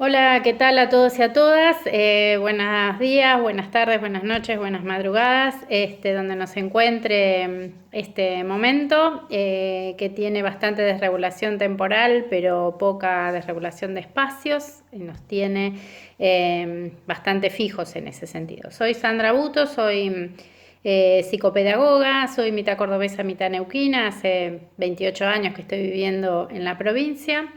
Hola, ¿qué tal a todos y a todas? Buenos días, buenas tardes, buenas noches, buenas madrugadas, donde nos encuentre este momento, que tiene bastante desregulación temporal, pero poca desregulación de espacios, y nos tiene bastante fijos en ese sentido. Soy Sandra Buto, soy psicopedagoga, soy mitad cordobesa, mitad neuquina, hace 28 años que estoy viviendo en la provincia.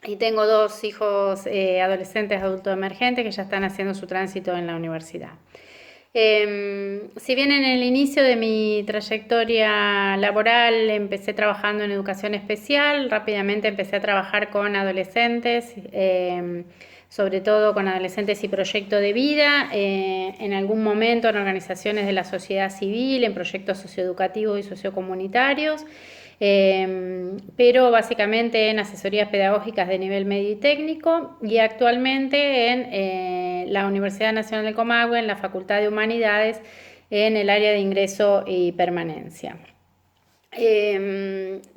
Y tengo dos hijos adolescentes adultos emergentes que ya están haciendo su tránsito en la universidad. Si bien en el inicio de mi trayectoria laboral empecé trabajando en educación especial, rápidamente empecé a trabajar con adolescentes, sobre todo con adolescentes y proyecto de vida, en algún momento en organizaciones de la sociedad civil, en proyectos socioeducativos y sociocomunitarios, pero básicamente en asesorías pedagógicas de nivel medio y técnico, y actualmente en la Universidad Nacional de Comahue, en la Facultad de Humanidades, en el área de ingreso y permanencia.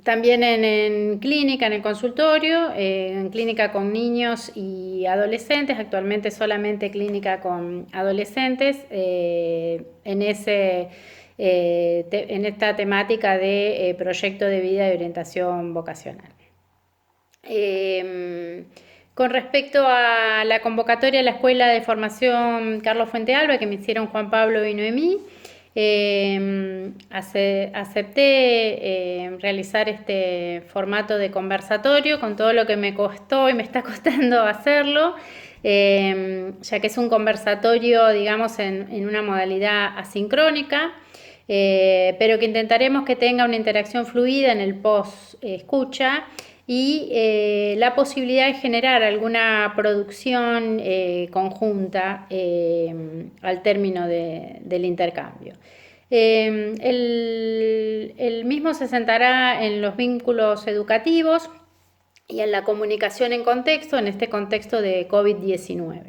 También en clínica, en el consultorio, en clínica con niños y adolescentes, actualmente solamente clínica con adolescentes, en esta temática de proyecto de vida y orientación vocacional. Con respecto a la convocatoria a la Escuela de Formación Carlos Fuentealba que me hicieron Juan Pablo y Noemí, acepté realizar este formato de conversatorio con todo lo que me costó y me está costando hacerlo, ya que es un conversatorio, digamos, en una modalidad asincrónica, pero que intentaremos que tenga una interacción fluida en el post escucha y la posibilidad de generar alguna producción conjunta al término del intercambio. El mismo se sentará en los vínculos educativos y en la comunicación en contexto, en este contexto de COVID-19.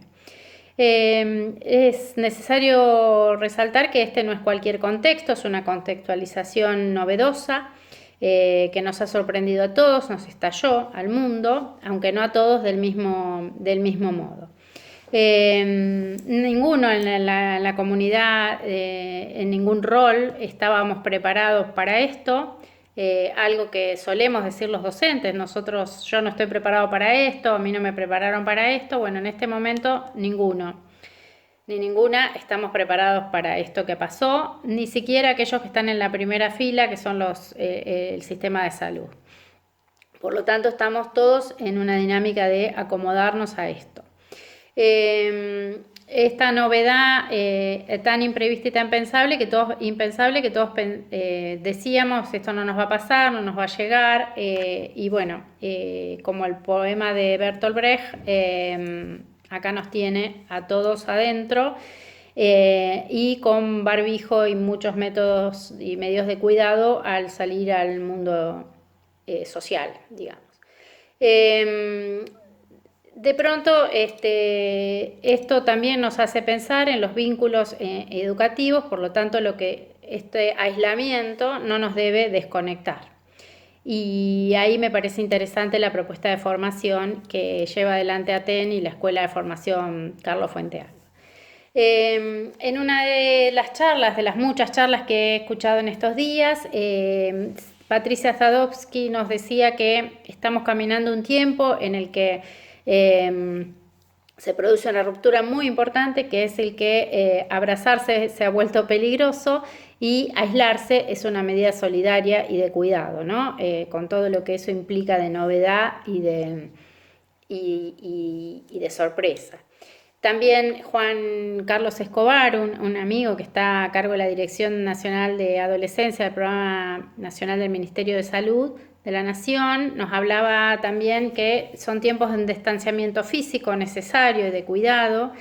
Es necesario resaltar que este no es cualquier contexto, es una contextualización novedosa, que nos ha sorprendido a todos, nos estalló al mundo, aunque no a todos del mismo modo. Ninguno en la comunidad, en ningún rol, estábamos preparados para esto. Algo que solemos decir los docentes, yo no estoy preparado para esto, a mí no me prepararon para esto. Bueno, en este momento ninguno ni ninguna estamos preparados para esto que pasó, ni siquiera aquellos que están en la primera fila, que son el sistema de salud. Por lo tanto, estamos todos en una dinámica de acomodarnos a esto. Esta novedad tan imprevista y tan impensable que todos decíamos, esto no nos va a pasar, no nos va a llegar, y bueno, como el poema de Bertolt Brecht, acá nos tiene a todos adentro, y con barbijo y muchos métodos y medios de cuidado al salir al mundo social, digamos. De pronto, esto también nos hace pensar en los vínculos educativos, por lo tanto, este aislamiento no nos debe desconectar. Y ahí me parece interesante la propuesta de formación que lleva adelante ATEN y la Escuela de Formación Carlos Fuentealba. En una de las charlas, de las muchas charlas que he escuchado en estos días, Patricia Sadowski nos decía que estamos caminando un tiempo en el que se produce una ruptura muy importante, que es el que abrazarse se ha vuelto peligroso y aislarse es una medida solidaria y de cuidado, ¿no? Con todo lo que eso implica de novedad y de sorpresa. También Juan Carlos Escobar, un amigo que está a cargo de la Dirección Nacional de Adolescencia del Programa Nacional del Ministerio de Salud de la Nación, nos hablaba también que son tiempos de distanciamiento físico necesario y de cuidado,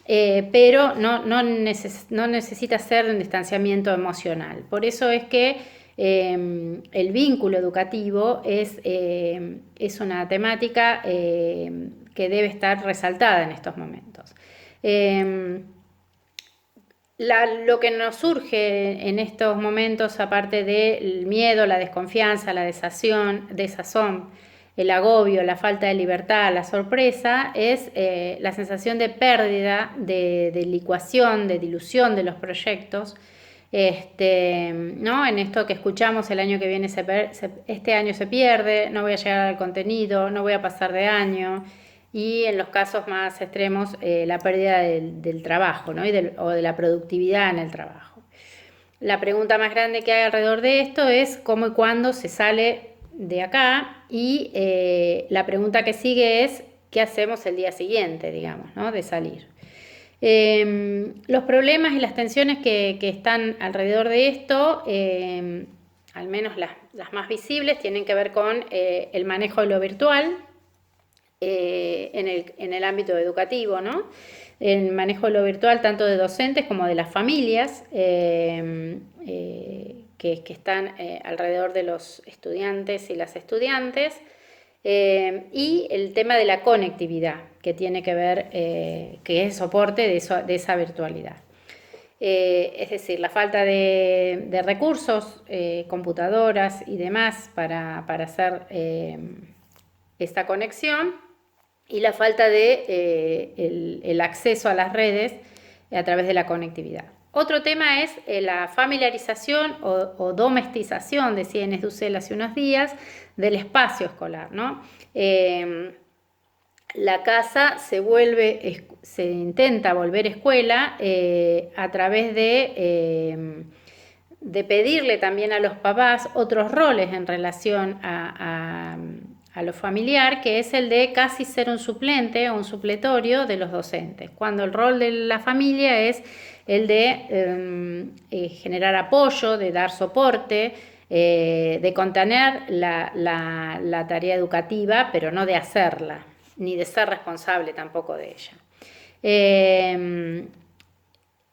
pero no necesita ser un distanciamiento emocional. Por eso es que el vínculo educativo es una temática que debe estar resaltada en estos momentos. Lo que nos surge en estos momentos, aparte del miedo, la desconfianza, la desazón, el agobio, la falta de libertad, la sorpresa, es la sensación de pérdida, de licuación, de dilución de los proyectos. ¿No? En esto que escuchamos, el año que viene este año se pierde, no voy a llegar al contenido, no voy a pasar de año, y en los casos más extremos la pérdida del trabajo, ¿no? O de la productividad en el trabajo. La pregunta más grande que hay alrededor de esto es cómo y cuándo se sale de acá, y la pregunta que sigue es qué hacemos el día siguiente, digamos, ¿no? De salir. Los problemas y las tensiones que están alrededor de esto, al menos las más visibles, tienen que ver con el manejo de lo virtual en el ámbito educativo, ¿no? El manejo de lo virtual tanto de docentes como de las familias que están alrededor de los estudiantes y las estudiantes. Y el tema de la conectividad, que tiene que ver, que es soporte de esa virtualidad. Es decir, la falta de recursos, computadoras y demás para hacer esta conexión, y la falta de el acceso a las redes a través de la conectividad. Otro tema es la familiarización o domestización, decía Inés Dussel hace unos días, del espacio escolar, ¿no? La casa se intenta volver escuela a través de pedirle también a los papás otros roles en relación a lo familiar, que es el de casi ser un suplente o un supletorio de los docentes, cuando el rol de la familia es el de generar apoyo, de dar soporte, de contener la tarea educativa, pero no de hacerla, ni de ser responsable tampoco de ella.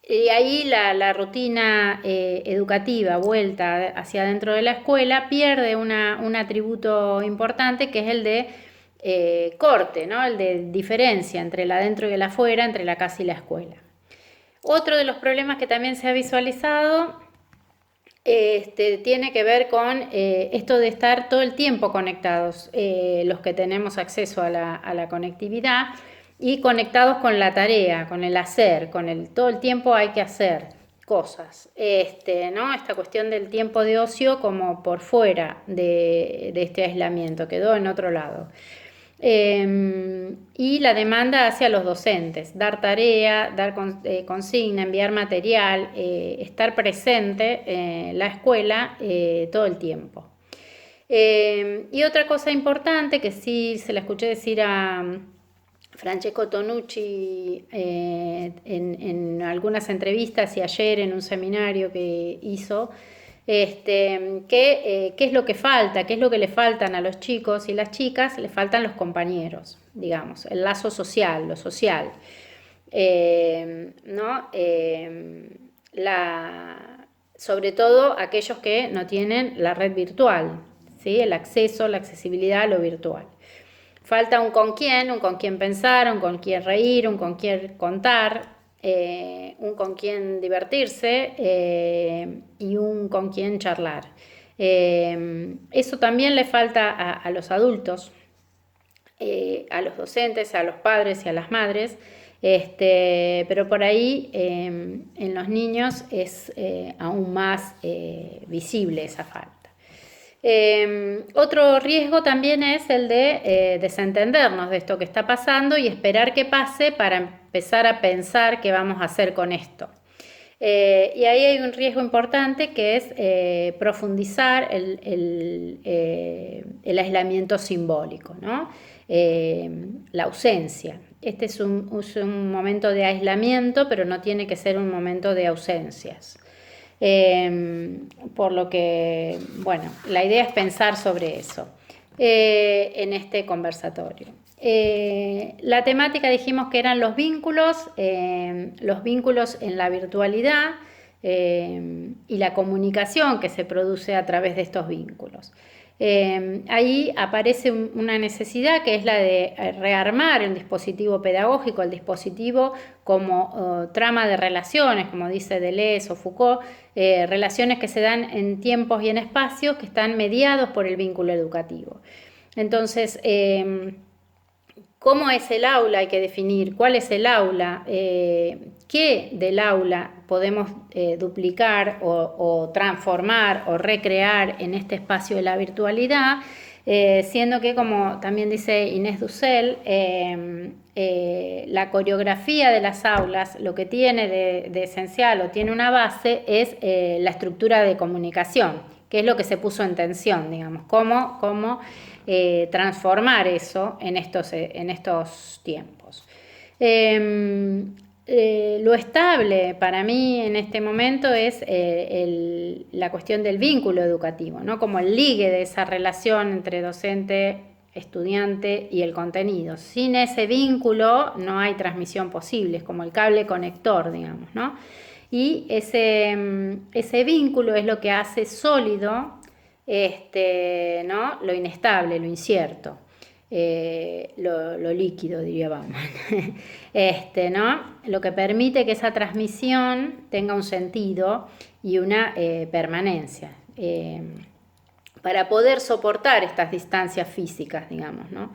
Y ahí la rutina educativa vuelta hacia dentro de la escuela pierde un atributo importante, que es el de corte, ¿no? El de diferencia entre el adentro y el afuera, entre la casa y la escuela. Otro de los problemas que también se ha visualizado tiene que ver con esto de estar todo el tiempo conectados, los que tenemos acceso a la conectividad, y conectados con la tarea, con el hacer, todo el tiempo hay que hacer cosas, ¿no? Esta cuestión del tiempo de ocio como por fuera de este aislamiento, quedó en otro lado. Y la demanda hacia los docentes, dar tarea, dar consigna, enviar material, estar presente en la escuela todo el tiempo. Y otra cosa importante que sí se la escuché decir a Francesco Tonucci en algunas entrevistas, y ayer en un seminario que hizo, qué es lo que falta, qué es lo que le faltan a los chicos y las chicas. Le faltan los compañeros, digamos, el lazo social, lo social, ¿no? Sobre todo aquellos que no tienen la red virtual, ¿sí? El acceso, la accesibilidad a lo virtual. Falta un con quién pensar, un con quién reír, un con quién contar, un con quién divertirse y un con quién charlar. Eso también le falta a los adultos, a los docentes, a los padres y a las madres, pero por ahí en los niños es aún más visible esa falta. Otro riesgo también es el de desentendernos de esto que está pasando y esperar que pase para empezar a pensar qué vamos a hacer con esto. Y ahí hay un riesgo importante, que es profundizar el aislamiento simbólico, ¿no? La ausencia. Este es un momento de aislamiento, pero no tiene que ser un momento de ausencias. Por lo que, bueno, la idea es pensar sobre eso en este conversatorio. La temática dijimos que eran los vínculos en la virtualidad y la comunicación que se produce a través de estos vínculos. Ahí aparece una necesidad, que es la de rearmar el dispositivo pedagógico, el dispositivo como trama de relaciones, como dice Deleuze o Foucault, relaciones que se dan en tiempos y en espacios que están mediados por el vínculo educativo. Entonces, ¿cómo es el aula? Hay que definir cuál es el aula, qué del aula podemos duplicar o transformar o recrear en este espacio de la virtualidad, siendo que, como también dice Inés Dussel, la coreografía de las aulas lo que tiene de esencial o tiene una base es la estructura de comunicación, que es lo que se puso en tensión, digamos, cómo transformar eso en estos tiempos. Lo estable para mí en este momento es la cuestión del vínculo educativo, ¿no? Como el ligue de esa relación entre docente, estudiante y el contenido. Sin ese vínculo no hay transmisión posible, es como el cable conector, digamos, ¿no? Y ese vínculo es lo que hace sólido ¿no? Lo inestable, lo incierto, lo líquido, diría Bauman. ¿No? Lo que permite que esa transmisión tenga un sentido y una permanencia, para poder soportar estas distancias físicas, digamos, ¿no?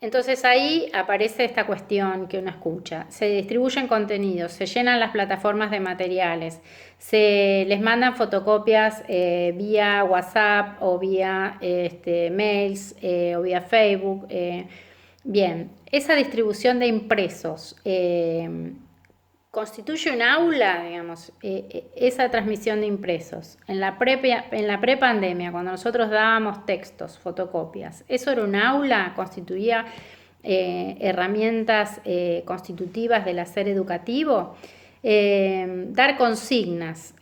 Entonces ahí aparece esta cuestión que uno escucha. Se distribuyen contenidos, se llenan las plataformas de materiales, se les mandan fotocopias vía WhatsApp o vía mails o vía Facebook. Bien, esa distribución de impresos constituye un aula, digamos, esa transmisión de impresos. En la prepandemia, cuando nosotros dábamos textos, fotocopias, ¿eso era un aula? ¿Constituía herramientas constitutivas del hacer educativo? Dar consignas.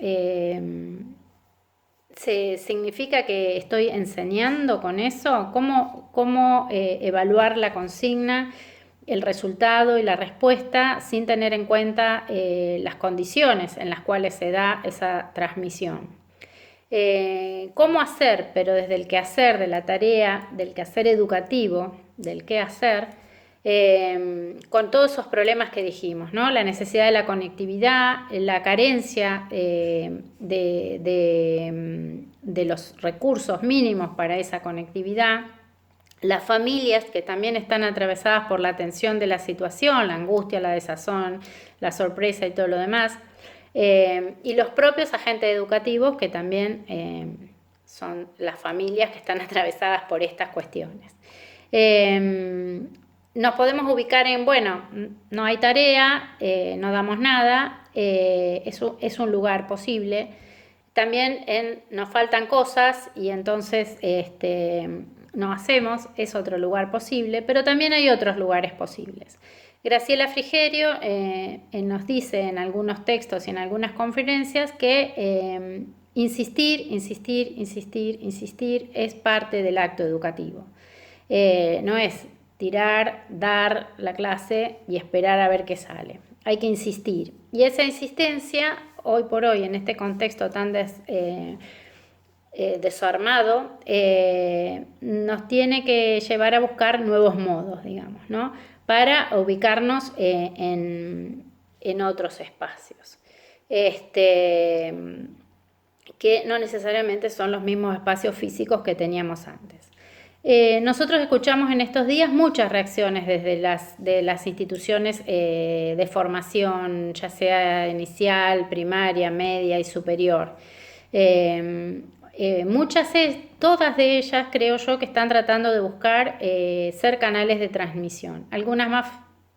¿Significa que estoy enseñando con eso? ¿Cómo evaluar la consigna, el resultado y la respuesta sin tener en cuenta las condiciones en las cuales se da esa transmisión? ¿Cómo hacer? Pero desde el quehacer, de la tarea, del quehacer educativo, del qué hacer, con todos esos problemas que dijimos, ¿no? La necesidad de la conectividad, la carencia de los recursos mínimos para esa conectividad, las familias que también están atravesadas por la tensión de la situación, la angustia, la desazón, la sorpresa y todo lo demás, y los propios agentes educativos que también son las familias que están atravesadas por estas cuestiones. Nos podemos ubicar en, bueno, no hay tarea, no damos nada, es un lugar posible. También nos faltan cosas y entonces no hacemos, es otro lugar posible, pero también hay otros lugares posibles. Graciela Frigerio nos dice en algunos textos y en algunas conferencias que insistir es parte del acto educativo. No es tirar, dar la clase y esperar a ver qué sale. Hay que insistir. Y esa insistencia, hoy por hoy, en este contexto tan desarmado, nos tiene que llevar a buscar nuevos modos, digamos, ¿no? Para ubicarnos en otros espacios. Que no necesariamente son los mismos espacios físicos que teníamos antes. Nosotros escuchamos en estos días muchas reacciones desde las instituciones de formación, ya sea inicial, primaria, media y superior. Todas de ellas creo yo que están tratando de buscar ser canales de transmisión. Algunas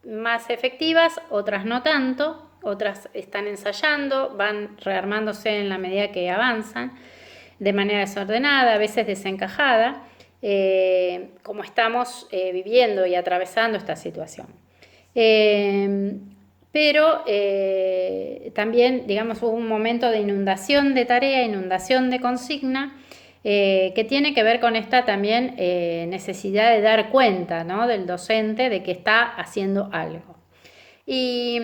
más efectivas, otras no tanto, otras están ensayando, van rearmándose en la medida que avanzan, de manera desordenada, a veces desencajada. Como estamos viviendo y atravesando esta situación. Pero también, digamos, hubo un momento de inundación de tarea, inundación de consigna, que tiene que ver con esta también necesidad de dar cuenta, ¿no? Del docente de que está haciendo algo. Y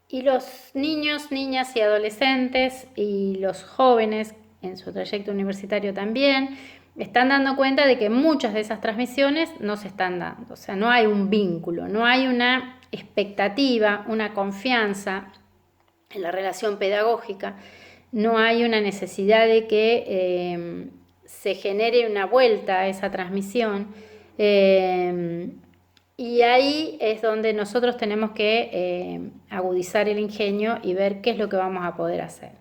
los niños, niñas y adolescentes y los jóvenes en su trayecto universitario también están dando cuenta de que muchas de esas transmisiones no se están dando. O sea, no hay un vínculo, no hay una expectativa, una confianza en la relación pedagógica, no hay una necesidad de que se genere una vuelta a esa transmisión. Y ahí es donde nosotros tenemos que agudizar el ingenio y ver qué es lo que vamos a poder hacer.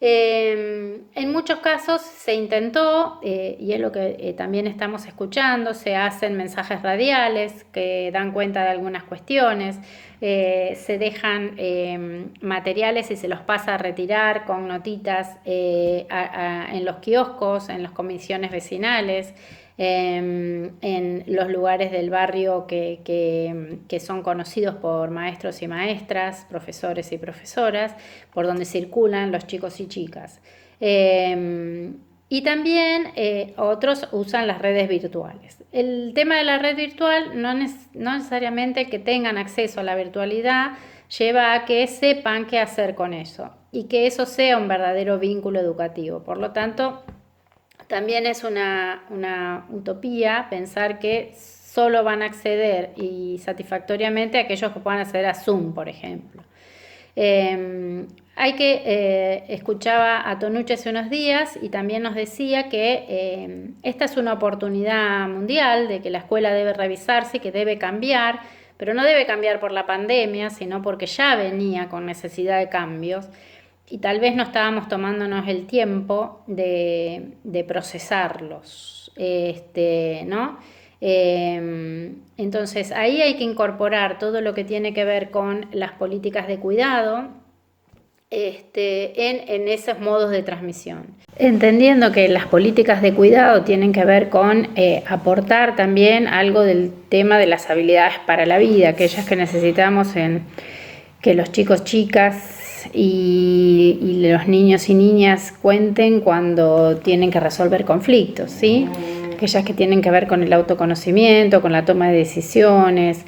En muchos casos se intentó, y es lo que también estamos escuchando, se hacen mensajes radiales que dan cuenta de algunas cuestiones, se dejan materiales y se los pasa a retirar con notitas en los kioscos, en las comisiones vecinales, en los lugares del barrio que son conocidos por maestros y maestras, profesores y profesoras, por donde circulan los chicos y chicas. Y también otros usan las redes virtuales. El tema de la red virtual no necesariamente que tengan acceso a la virtualidad lleva a que sepan qué hacer con eso y que eso sea un verdadero vínculo educativo. Por lo tanto, también es una utopía pensar que solo van a acceder y satisfactoriamente aquellos que puedan acceder a Zoom, por ejemplo. Escuchaba a Tonucci hace unos días y también nos decía que esta es una oportunidad mundial de que la escuela debe revisarse y que debe cambiar, pero no debe cambiar por la pandemia, sino porque ya venía con necesidad de cambios. Y tal vez no estábamos tomándonos el tiempo de procesarlos, ¿no? Entonces ahí hay que incorporar todo lo que tiene que ver con las políticas de cuidado en esos modos de transmisión. Entendiendo que las políticas de cuidado tienen que ver con aportar también algo del tema de las habilidades para la vida, aquellas que necesitamos en que los chicos, chicas y los niños y niñas cuenten cuando tienen que resolver conflictos, ¿sí? Aquellas que tienen que ver con el autoconocimiento, con la toma de decisiones,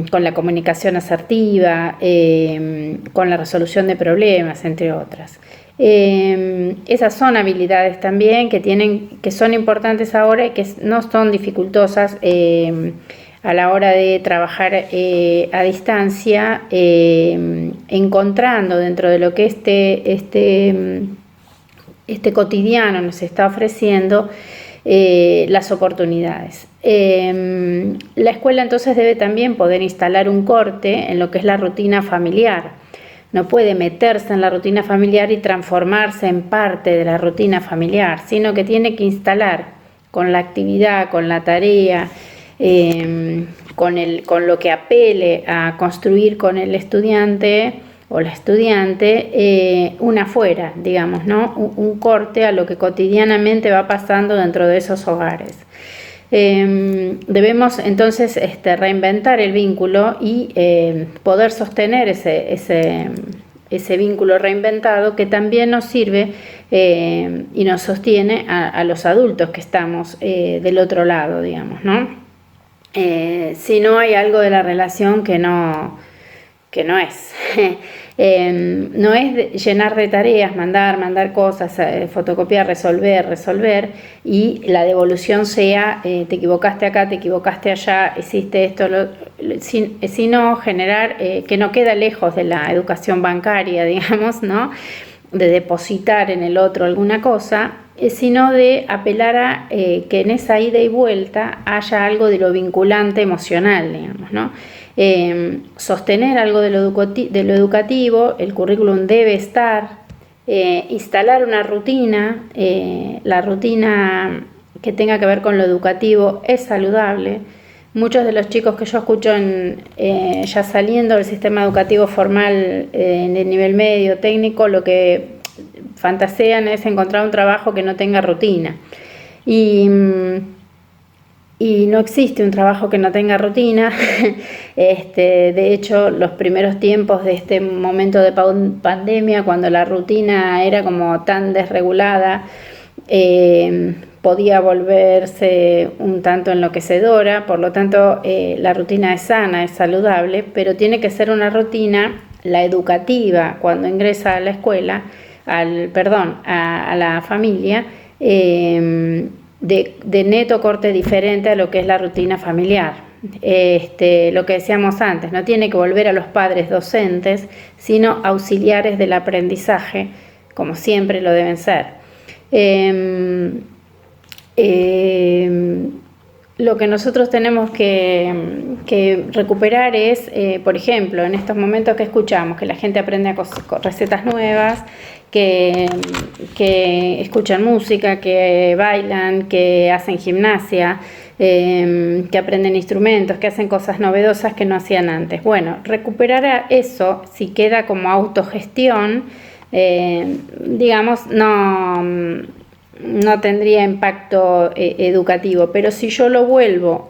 con la comunicación asertiva, con la resolución de problemas, entre otras. Esas son habilidades también que son importantes ahora y que no son dificultosas a la hora de trabajar a distancia, encontrando dentro de lo que este cotidiano nos está ofreciendo las oportunidades. La escuela entonces debe también poder instalar un corte en lo que es la rutina familiar. No puede meterse en la rutina familiar y transformarse en parte de la rutina familiar, sino que tiene que instalar con la actividad, con la tarea, con lo que apele a construir con el estudiante o la estudiante una fuera, digamos, ¿no? Un corte a lo que cotidianamente va pasando dentro de esos hogares. Debemos entonces reinventar el vínculo y poder sostener ese vínculo reinventado que también nos sirve y nos sostiene a los adultos que estamos del otro lado, digamos, ¿no? Si no hay algo de la relación que no es. No es llenar de tareas, mandar cosas, fotocopiar, resolver y la devolución sea te equivocaste acá, te equivocaste allá, hiciste esto, sino generar que no queda lejos de la educación bancaria, digamos, ¿no? De depositar en el otro alguna cosa, sino de apelar a que en esa ida y vuelta haya algo de lo vinculante emocional, digamos, ¿no? Sostener algo de lo educativo, el currículum debe estar, instalar una rutina, la rutina que tenga que ver con lo educativo es saludable. Muchos de los chicos que yo escucho ya saliendo del sistema educativo formal en el nivel medio, técnico, lo que fantasean es encontrar un trabajo que no tenga rutina. Y no existe un trabajo que no tenga rutina. De hecho, los primeros tiempos de este momento de pandemia, cuando la rutina era como tan desregulada, podía volverse un tanto enloquecedora. Por lo tanto, la rutina es sana, es saludable, pero tiene que ser una rutina, la educativa, cuando ingresa a la escuela, a la familia, de neto corte diferente a lo que es la rutina familiar. Lo que decíamos antes, no tiene que volver a los padres docentes, sino auxiliares del aprendizaje, como siempre lo deben ser. Eh, eh, lo que nosotros tenemos que recuperar es, por ejemplo, en estos momentos que escuchamos, que la gente aprende recetas nuevas, que escuchan música, que bailan, que hacen gimnasia, que aprenden instrumentos, que hacen cosas novedosas que no hacían antes. Bueno, recuperar eso, si queda como autogestión, digamos, no tendría impacto educativo, pero si yo lo vuelvo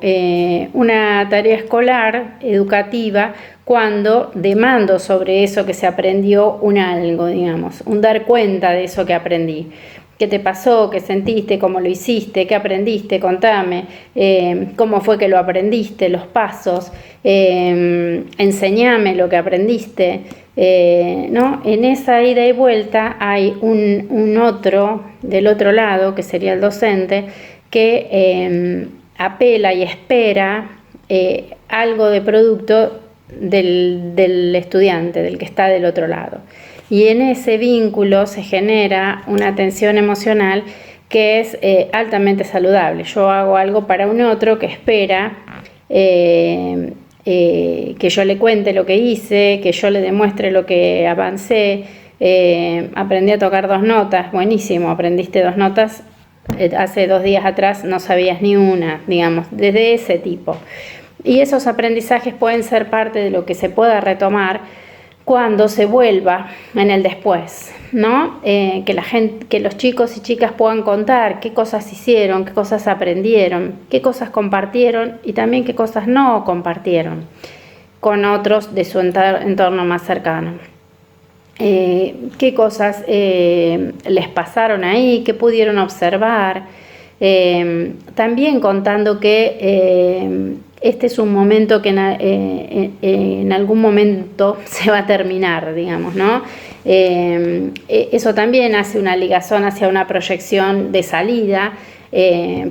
una tarea escolar educativa, cuando demando sobre eso que se aprendió un algo, digamos, un dar cuenta de eso que aprendí. ¿Qué te pasó? ¿Qué sentiste? ¿Cómo lo hiciste? ¿Qué aprendiste? Contame. ¿Cómo fue que lo aprendiste? Los pasos. Enseñame lo que aprendiste. ¿No? En esa ida y vuelta hay un otro del otro lado, que sería el docente, que apela y espera algo de producto del estudiante, del que está del otro lado. Y en ese vínculo se genera una tensión emocional que es altamente saludable. Yo hago algo para un otro que espera que yo le cuente lo que hice, que yo le demuestre lo que avancé. Aprendí a tocar 2 notas, buenísimo, aprendiste 2 notas, hace 2 días atrás no sabías ni una, digamos, desde ese tipo. Y esos aprendizajes pueden ser parte de lo que se pueda retomar cuando se vuelva en el después, ¿no? Que los chicos y chicas puedan contar qué cosas hicieron, qué cosas aprendieron, qué cosas compartieron y también qué cosas no compartieron con otros de su entorno más cercano. Qué cosas les pasaron ahí, qué pudieron observar. También contando que este es un momento que en algún momento se va a terminar, digamos, ¿no? Eso también hace una ligazón hacia una proyección de salida,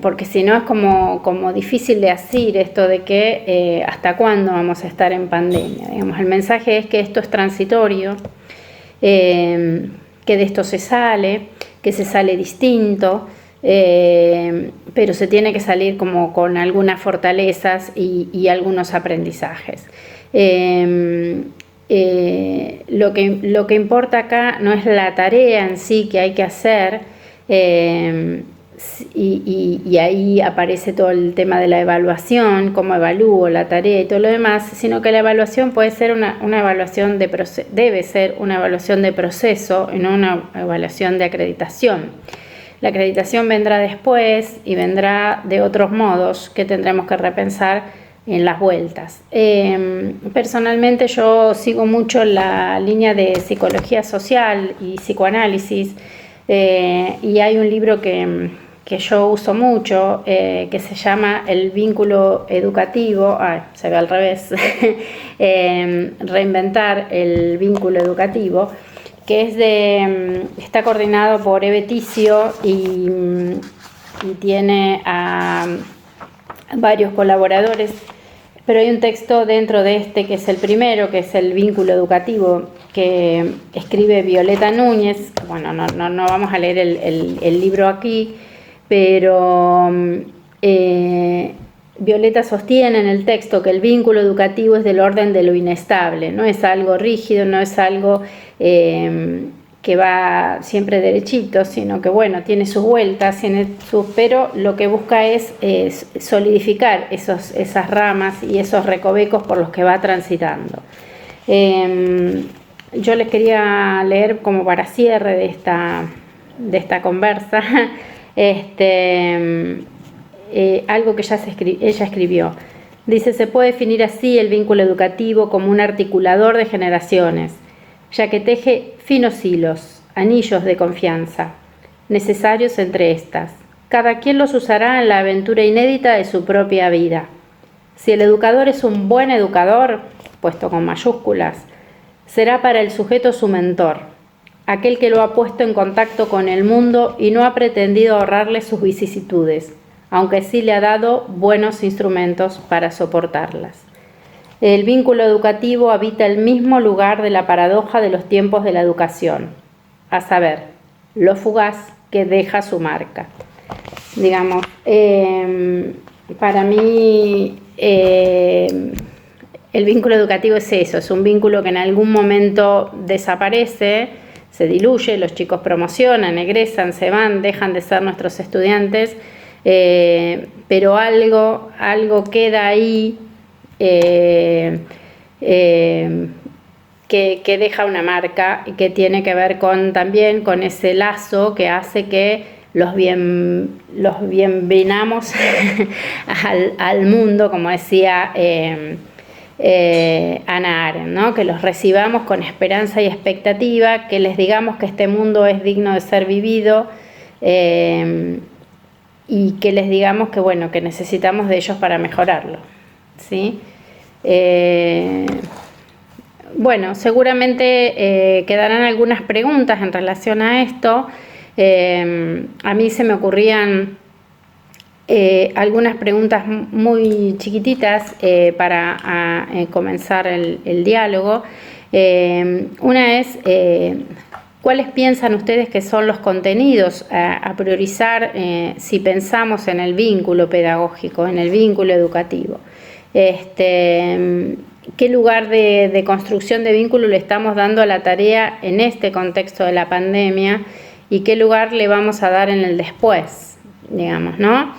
porque si no es como difícil de asir esto de que hasta cuándo vamos a estar en pandemia. Digamos, el mensaje es que esto es transitorio, que de esto se sale, que se sale distinto, pero se tiene que salir como con algunas fortalezas y algunos aprendizajes. Lo que importa acá no es la tarea en sí que hay que hacer, y ahí aparece todo el tema de la evaluación, cómo evalúo la tarea y todo lo demás, sino que la evaluación puede ser una evaluación debe ser una evaluación de proceso y no una evaluación de acreditación. La acreditación vendrá después y vendrá de otros modos que tendremos que repensar en las vueltas. Personalmente yo sigo mucho la línea de psicología social y psicoanálisis, y hay un libro que yo uso mucho, que se llama El vínculo educativo, se ve al revés, reinventar el vínculo educativo, que está coordinado por Eve Ticio y tiene a varios colaboradores, pero hay un texto dentro de este que es el primero, que es el vínculo educativo, que escribe Violeta Núñez. Bueno, no vamos a leer el libro aquí, pero Violeta sostiene en el texto que el vínculo educativo es del orden de lo inestable, no es algo rígido, no es algo que va siempre derechito, sino que bueno, tiene sus vueltas, pero lo que busca es solidificar esas ramas y esos recovecos por los que va transitando. Yo les quería leer como para cierre de esta conversa algo que ella escribió. Dice: se puede definir así el vínculo educativo como un articulador de generaciones, ya que teje finos hilos, anillos de confianza, necesarios entre estas. Cada quien los usará en la aventura inédita de su propia vida. Si el educador es un buen educador, puesto con mayúsculas, será para el sujeto su mentor, aquel que lo ha puesto en contacto con el mundo y no ha pretendido ahorrarle sus vicisitudes, aunque sí le ha dado buenos instrumentos para soportarlas. El vínculo educativo habita el mismo lugar de la paradoja de los tiempos de la educación, a saber, lo fugaz que deja su marca. Digamos, para mí el vínculo educativo es eso, es un vínculo que en algún momento desaparece, se diluye, los chicos promocionan, egresan, se van, dejan de ser nuestros estudiantes, pero algo queda ahí que deja una marca y que tiene que ver también con ese lazo que hace que los bienvenamos al mundo, como decía Hannah Arendt, ¿no? Que los recibamos con esperanza y expectativa, que les digamos que este mundo es digno de ser vivido, y que les digamos que, bueno, que necesitamos de ellos para mejorarlo, ¿sí? Bueno, seguramente quedarán algunas preguntas en relación a esto. A mí se me ocurrían algunas preguntas muy chiquititas para comenzar el diálogo. Una es, ¿cuáles piensan ustedes que son los contenidos a priorizar si pensamos en el vínculo pedagógico, en el vínculo educativo? ¿Qué lugar de construcción de vínculo le estamos dando a la tarea en este contexto de la pandemia? ¿Y qué lugar le vamos a dar en el después, digamos, ¿no?